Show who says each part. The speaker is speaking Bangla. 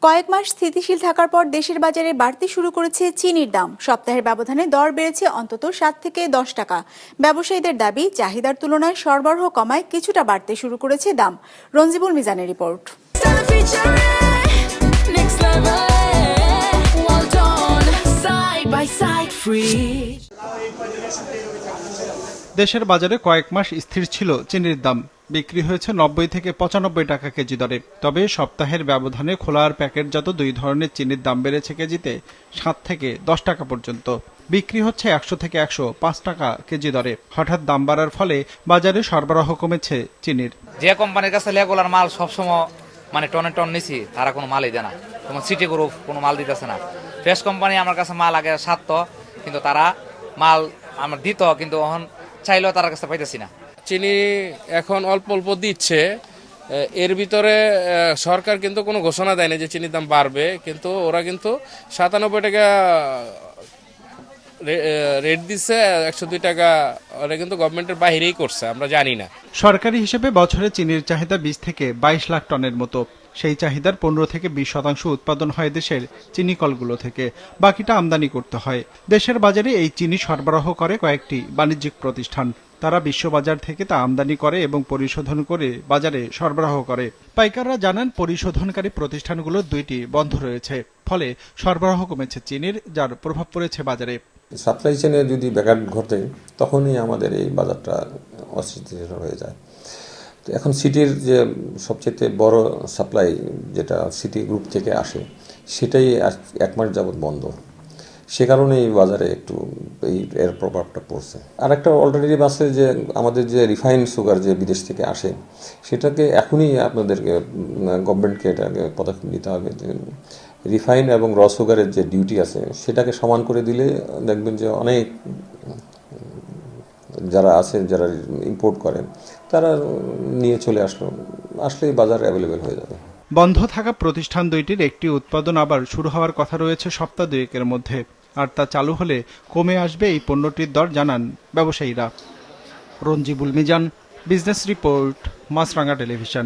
Speaker 1: কয়েক মাস স্থিতিশীল থাকার পর দেশের বাজারে বাড়তে শুরু করেছে চিনির দাম। সপ্তাহের ব্যবধানে দর বেড়েছে অন্তত 7 থেকে 10 টাকা। ব্যবসায়ীদের দাবি, চাহিদার তুলনায় সরবরাহ কমায় কিছুটা বাড়তে শুরু করেছে দাম। রঞ্জিবুল মিজানের রিপোর্ট।
Speaker 2: দেশের বাজারে কয়েক মাস স্থির ছিল চিনির দাম। বিক্রি হয়েছে 90 থেকে 95 টাকা কেজি দরে। তবে সপ্তাহের ব্যবধানে খোলা আর প্যাকেটজাত দুই ধরনের চিনির দাম বেড়েছে কেজিতে 7 থেকে 10 টাকা পর্যন্ত। বিক্রি হচ্ছে 100 থেকে 105 টাকা কেজি দরে। হঠাৎ দাম বাড়ার ফলে বাজারে সরবরাহ কমেছে চিনির।
Speaker 3: যে কোম্পানির কাছে রেগুলার মাল সবসময় টনে টন নিছি, তারা কোনো মালই দেয় না। তোমার সিটি গ্রুপ কোনো মাল দিতেছে না। ফ্রেশ কোম্পানি আমার কাছে মাল আগে সারত, কিন্তু তারা মাল আমার দিত, কিন্তু এখন চাইলেও তার কাছে পাইতেছি না।
Speaker 4: চিনি এখন অল্প অল্প দিচ্ছে, এর ভিতরে সরকার কিন্তু কোনো ঘোষণা দেয়নি যে চিনির দাম বাড়বে, কিন্তু ওরা কিন্তু 97 টাকা রেট দিচ্ছে, 102 টাকা ওরা কিন্তু গভর্নমেন্টের বাইরেই করছে, আমরা জানি না।
Speaker 2: সরকারি হিসেবে বছরে চিনির চাহিদা 20 থেকে 22 লাখ টনের মতো। সেই চাহিদার 15 থেকে 20% উৎপাদন হয় দেশের চিনি কলগুলো থেকে, বাকিটা আমদানি করতে হয়। দেশের বাজারে এই চিনি সরবরাহ করে কয়েকটি বাণিজ্যিক প্রতিষ্ঠান। তারা বিশ্ববাজার থেকে তা আমদানি করে এবং পরিশোধন করে বাজারে সরবরাহ করে। পাইকাররা জানান, পরিশোধনকারী প্রতিষ্ঠানগুলো দুইটি বন্ধ রয়েছে, ফলে সরবরাহ কমেছে চিনির, যার প্রভাব পড়েছে বাজারে।
Speaker 5: সাপ্লাই চেনে যদি ব্যাঘাত ঘটে, তখনই আমাদের এই বাজারটা অস্থিতিশীল হয়ে যায়। তো এখন সিটির যে সবচেয়ে বড় সাপ্লাই, যেটা সিটি গ্রুপ থেকে আসে, সেটাই 1 মাস যাবৎ বন্ধ। সে কারণে এই বাজারে একটু এর প্রভাবটা পড়ছে। আর একটা অল্টারনেটিভ আছে যে আমাদের যে রিফাইন সুগার যে বিদেশ থেকে আসে, সেটাকে এখনই আপনাদেরকে গভর্নমেন্টকে এটাকে পদক্ষেপ নিতে হবে যে রিফাইন এবং র সুগারের যে ডিউটি আছে সেটাকে সমান করে দিলে দেখবেন যে অনেক যারা আছে, যারা ইম্পোর্ট করেন, তারা নিয়ে চলে আসলেই বাজার অ্যাভেলেবেল হয়ে যাবে।
Speaker 2: বন্ধ থাকা প্রতিষ্ঠান দুইটির একটি উৎপাদন আবার শুরু হওয়ার কথা রয়েছে সপ্তাহ দুয়েকের মধ্যে। আর তা চালু হলে কমে আসবে এই পণ্যটির দর, জানান ব্যবসায়ীরা। রঞ্জিবুল মিজান, বিজনেস রিপোর্ট, মাছরাঙা টেলিভিশন।